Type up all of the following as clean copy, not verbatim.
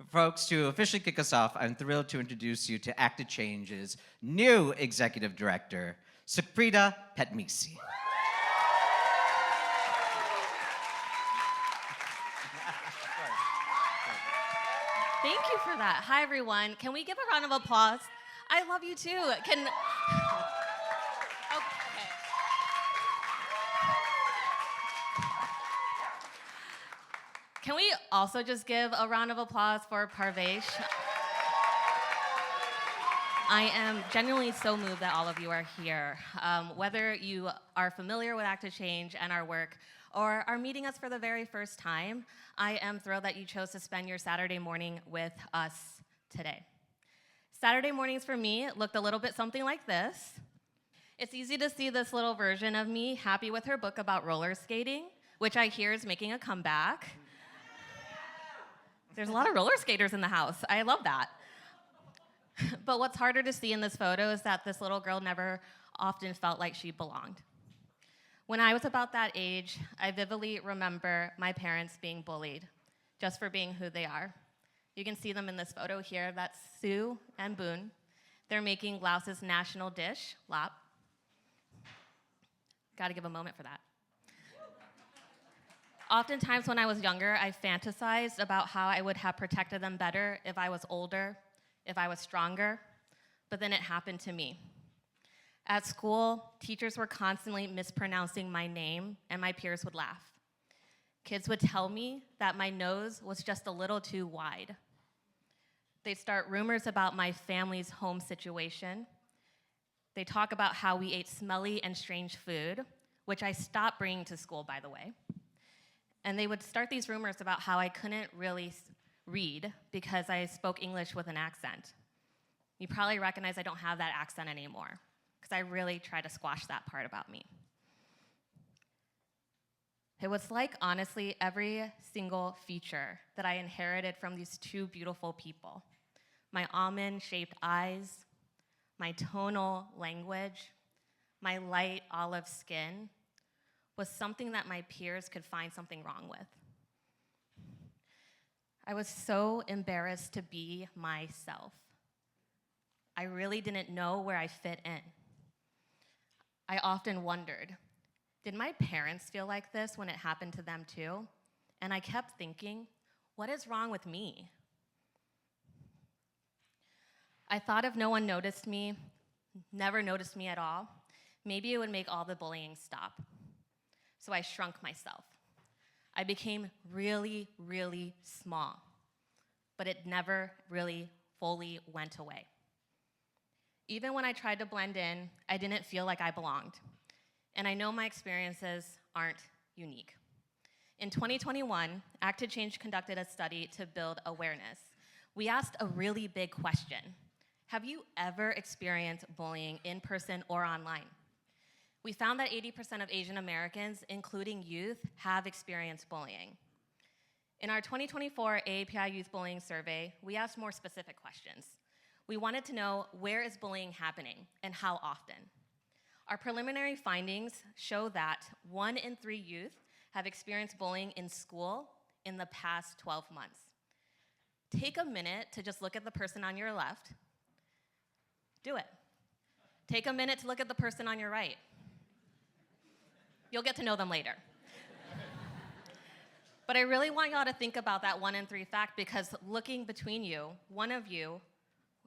Folks, to officially kick us off, I'm thrilled to introduce you to Act to Change's new executive director, Soukprida Phetmisys. Thank you for that. Hi, everyone. Can we give a round of applause? I love you too. Okay. Can we also just give a round of applause for Parvesh? I am genuinely so moved that all of you are here. Whether you are familiar with Act to Change and our work, or are meeting us for the very first time, I am thrilled that you chose to spend your Saturday morning with us today. Saturday mornings for me looked a little bit something like this. It's easy to see this little version of me happy with her book about roller skating, which I hear is making a comeback. There's a lot of roller skaters in the house. I love that. But what's harder to see in this photo is that this little girl never often felt like she belonged. When I was about that age, I vividly remember my parents being bullied just for being who they are. You can see them in this photo here. That's Sue and Boone. They're making Laos's national dish, lap. Gotta give a moment for that. Oftentimes when I was younger, I fantasized about how I would have protected them better if I was older, if I was stronger, but then it happened to me. At school, teachers were constantly mispronouncing my name, and my peers would laugh. Kids would tell me that my nose was just a little too wide. They'd start rumors about my family's home situation. They talk about how we ate smelly and strange food, which I stopped bringing to school, by the way. And they would start these rumors about how I couldn't really read because I spoke English with an accent. You probably recognize I don't have that accent anymore, because I really try to squash that part about me. It was like, honestly, every single feature that I inherited from these two beautiful people. My almond-shaped eyes, my tonal language, my light olive skin was something that my peers could find something wrong with. I was so embarrassed to be myself. I really didn't know where I fit in. I often wondered, did my parents feel like this when it happened to them too? And I kept thinking, what is wrong with me? I thought if no one noticed me, never noticed me at all, maybe it would make all the bullying stop. So I shrunk myself. I became really, really small, but it never really fully went away. Even when I tried to blend in, I didn't feel like I belonged. And I know my experiences aren't unique. In 2021, Act to Change conducted a study to build awareness. We asked a really big question. Have you ever experienced bullying in person or online? We found that 80% of Asian Americans, including youth, have experienced bullying. In our 2024 AAPI Youth Bullying Survey, we asked more specific questions. We wanted to know, where is bullying happening and how often? Our preliminary findings show that 1 in 3 youth have experienced bullying in school in the past 12 months. Take a minute to just look at the person on your left. Do it. Take a minute to look at the person on your right. You'll get to know them later. But I really want y'all to think about that 1 in 3 fact, because looking between you, one of you,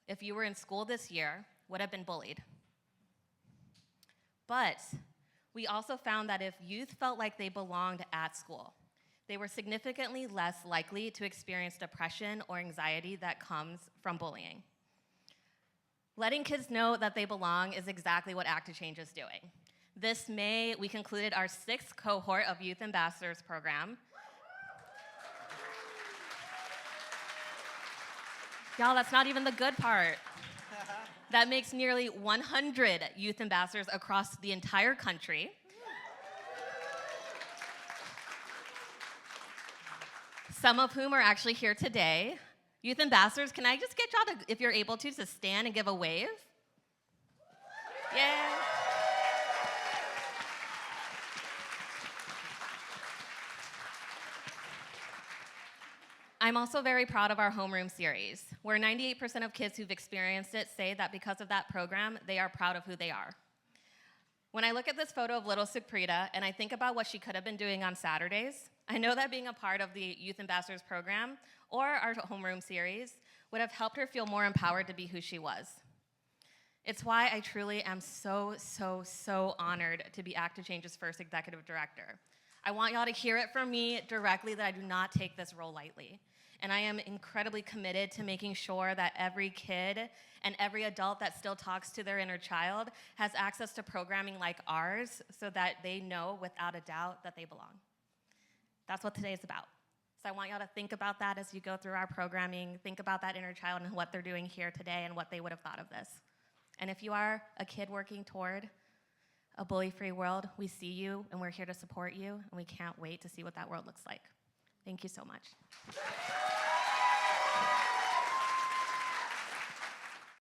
if you were in school this year, would have been bullied. But we also found that if youth felt like they belonged at school, they were significantly less likely to experience depression or anxiety that comes from bullying. Letting kids know that they belong is exactly what Act to Change is doing. This May, we concluded our 6th cohort of Youth Ambassadors program. Y'all, that's not even the good part. That makes nearly 100 youth ambassadors across the entire country. Some of whom are actually here today. Youth ambassadors, can I just get y'all to, if you're able to stand and give a wave? Yeah. I'm also very proud of our homeroom series, where 98% of kids who've experienced it say that because of that program, they are proud of who they are. When I look at this photo of little Soukprida and I think about what she could have been doing on Saturdays, I know that being a part of the Youth Ambassadors program or our homeroom series would have helped her feel more empowered to be who she was. It's why I truly am so honored to be Act to Change's first executive director. I want y'all to hear it from me directly that I do not take this role lightly. And I am incredibly committed to making sure that every kid and every adult that still talks to their inner child has access to programming like ours so that they know without a doubt that they belong. That's what today is about. So I want y'all to think about that as you go through our programming, think about that inner child and what they're doing here today and what they would have thought of this. And if you are a kid working toward a bully-free world, we see you and we're here to support you and we can't wait to see what that world looks like. Thank you so much.